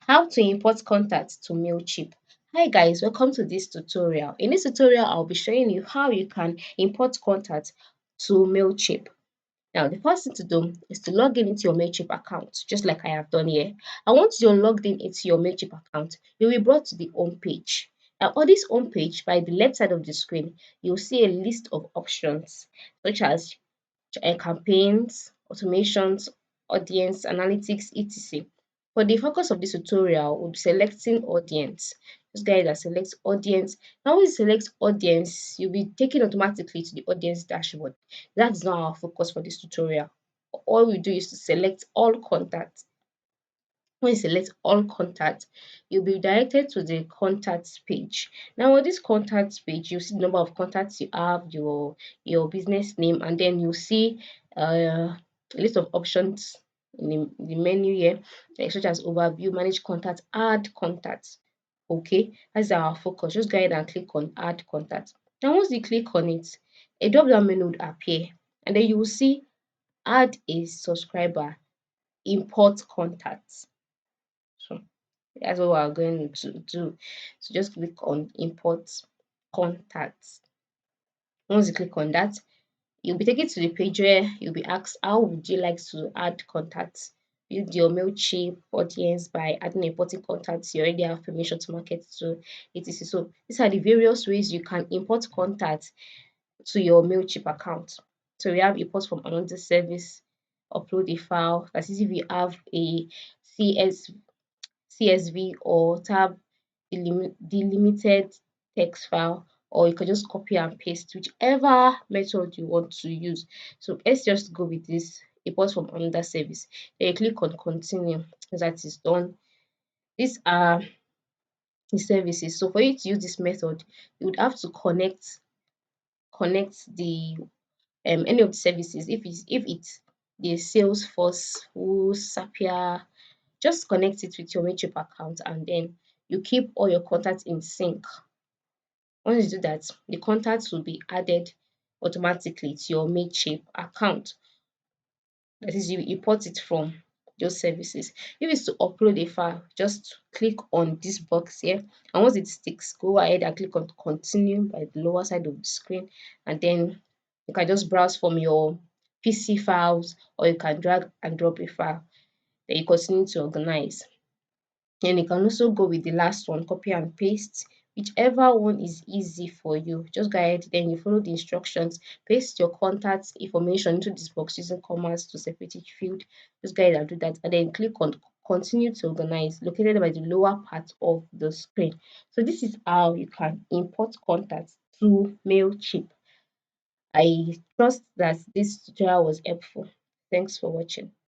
How to import contacts to MailChimp. Hi guys, welcome to this tutorial. In this tutorial, I'll be showing you how you can import contacts to MailChimp. Now, the first thing to do is to log in into your MailChimp account, just like I have done here. And once you're logged in into your MailChimp account, you'll be brought to the home page. Now, on this home page, by the left side of the screen, you'll see a list of options such as campaigns, automations, audience analytics, etc. For the focus of this tutorial, we'll be selecting audience. This guy that selects audience. Now, when you select audience, you'll be taken automatically to the audience dashboard. That's not our focus for this tutorial. All we do is to select all contacts. When you select all contacts, you'll be directed to the contacts page. Now on this contacts page, you'll see the number of contacts you have, your business name, and then you'll see a list of options in the menu here, like such as overview, manage contacts, add contacts. Okay, that's our focus. Just go ahead and click on add contacts. Now once you click on it, a drop down menu would appear, and then you will see add a subscriber, import contacts. So that's what we're going to do. So just click on import contacts. Once you click on that, you'll be taken to the page where you'll be asked how would you like to add contacts. Build your MailChimp audience by adding importing contacts you already have permission to market to etc. So these are the various ways you can import contacts to your MailChimp account. So we have import from another service, upload a file. That is if you have a CS CSV or tab delimited text file, or you can just copy and paste whichever method you want to use. So let's just go with this import from another service. Then you click on continue. That is done. These are the services. So for you to use this method, you would have to connect the any of the services. If it's the Salesforce, Who's, Zapier, just connect it with your MailChimp account, and then you keep all your contacts in sync. Once you do that, the contacts will be added automatically to your MailChimp account. That is, you import it from those services. If it's to upload a file, just click on this box here, and once it sticks, go ahead and click on continue by the lower side of the screen, and then you can just browse from your PC files, or you can drag and drop a file. Then you continue to organize. And you can also go with the last one, copy and paste, whichever one is easy for you. Just go ahead, then you follow the instructions, paste your contact information into this box using commas to separate each field. Just go ahead and do that, and then click on continue to organize, located by the lower part of the screen. So this is how you can import contacts to MailChimp. I trust that this tutorial was helpful. Thanks for watching.